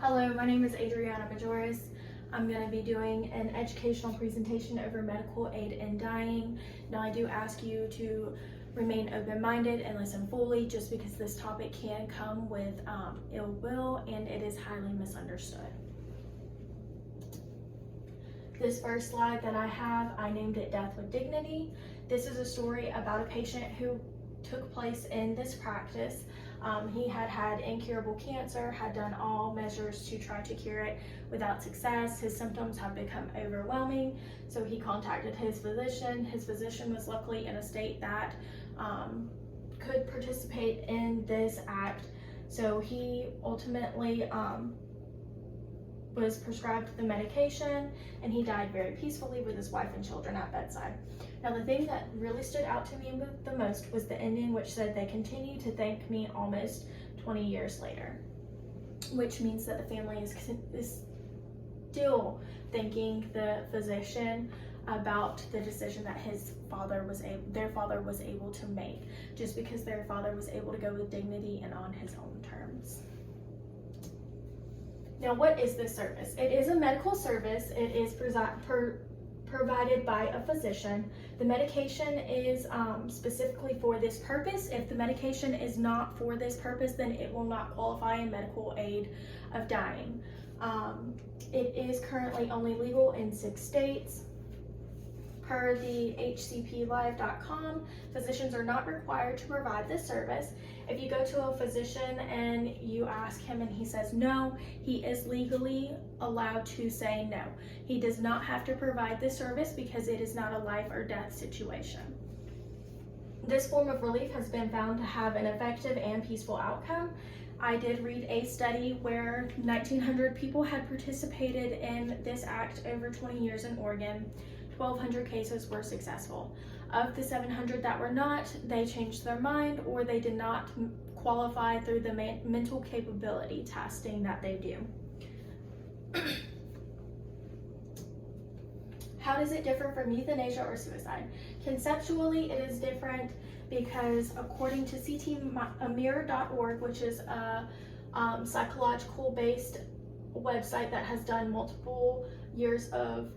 Hello, my name is Adriana Majoris. I'm going to be doing an educational presentation over medical aid in dying. Now, I do ask you to remain open-minded and listen fully, just because this topic can come with ill will and it is highly misunderstood. This first slide that I have, I named it Death with Dignity. This is a story about a patient who took place in this practice. He had incurable cancer, had done all measures to try to cure it without success. His symptoms have become overwhelming, so he contacted his physician. His physician was luckily in a state that could participate in this act, so he ultimately was prescribed the medication, and he died very peacefully with his wife and children at bedside. Now, the thing that really stood out to me the most was the ending, which said, "They continue to thank me almost 20 years later," which means that the family is still thanking the physician about the decision that their father was able to make, just because their father was able to go with dignity and on his own terms. Now, what is this service? It is a medical service. It is provided by a physician. The medication is specifically for this purpose. If the medication is not for this purpose, then it will not qualify in medical aid of dying. It is currently only legal in 6 states. Per the hcplive.com, physicians are not required to provide this service. If you go to a physician and you ask him and he says no, he is legally allowed to say no. He does not have to provide this service because it is not a life or death situation. This form of relief has been found to have an effective and peaceful outcome. I did read a study where 1,900 people had participated in this act over 20 years in Oregon. 1,200 cases were successful. Of the 700 that were not, they changed their mind or they did not qualify through the mental capability testing that they do. How does it differ from euthanasia or suicide? Conceptually, it is different because according to ctmirror.org, which is a psychological-based website that has done multiple years of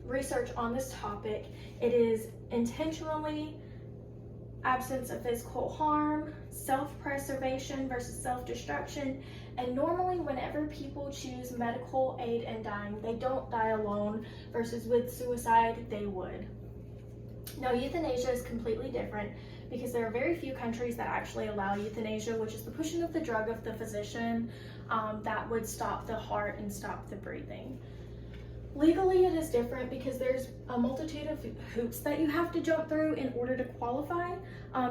research on this topic, it is intentionally absence of physical harm, self-preservation versus self-destruction, and normally whenever people choose medical aid in dying, they don't die alone, versus with suicide, they would. Now, euthanasia is completely different because there are very few countries that actually allow euthanasia, which is the pushing of the drug of the physician that would stop the heart and stop the breathing. Legally, it is different because there's a multitude of hoops that you have to jump through in order to qualify.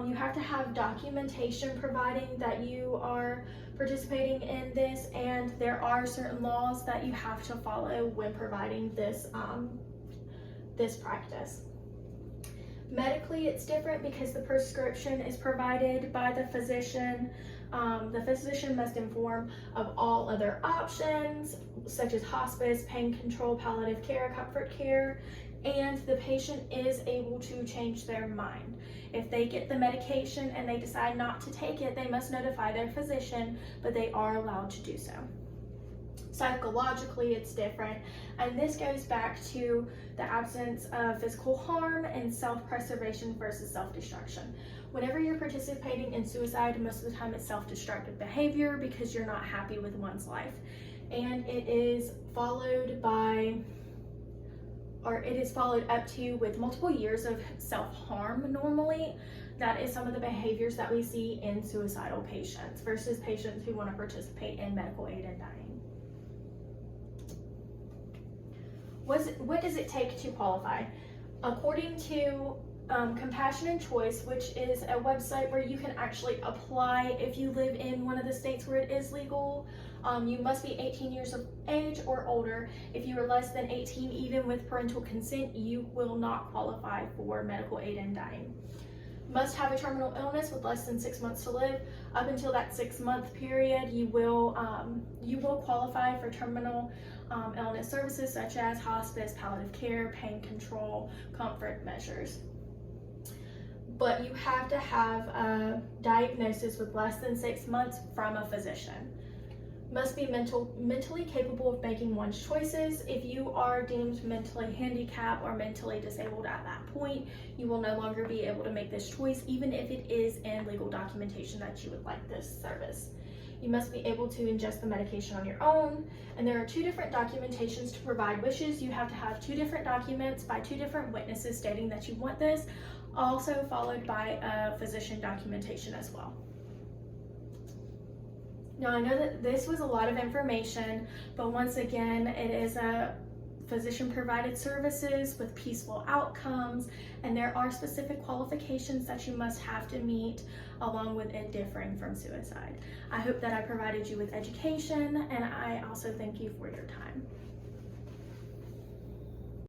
You have to have documentation providing that you are participating in this, and there are certain laws that you have to follow when providing this practice. Medically, it's different because the prescription is provided by the physician. The physician must inform of all other options, such as hospice, pain control, palliative care, comfort care, and the patient is able to change their mind. If they get the medication and they decide not to take it, they must notify their physician, but they are allowed to do so. Psychologically, it's different, and this goes back to the absence of physical harm and self-preservation versus self-destruction. Whenever you're participating in suicide, most of the time it's self-destructive behavior because you're not happy with one's life, and it is followed up to with multiple years of self-harm. Normally, that is some of the behaviors that we see in suicidal patients versus patients who want to participate in medical aid in dying. What does it take to qualify? According to Compassion and Choice, which is a website where you can actually apply if you live in one of the states where it is legal, you must be 18 years of age or older. If you are less than 18, even with parental consent, you will not qualify for medical aid in dying. Must have a terminal illness with less than 6 months to live. Up until that 6-month period, you will qualify for terminal illness services such as hospice, palliative care, pain control, comfort measures. But you have to have a diagnosis with less than 6 months from a physician. Must be mentally capable of making one's choices. If you are deemed mentally handicapped or mentally disabled at that point, you will no longer be able to make this choice, even if it is in legal documentation that you would like this service. You must be able to ingest the medication on your own, and there are 2 different documentations to provide wishes. You have to have 2 different documents by 2 different witnesses stating that you want this, also followed by a physician documentation as well. Now, I know that this was a lot of information, but once again, it is a physician-provided services with peaceful outcomes, and there are specific qualifications that you must have to meet along with it differing from suicide. I hope that I provided you with education, and I also thank you for your time.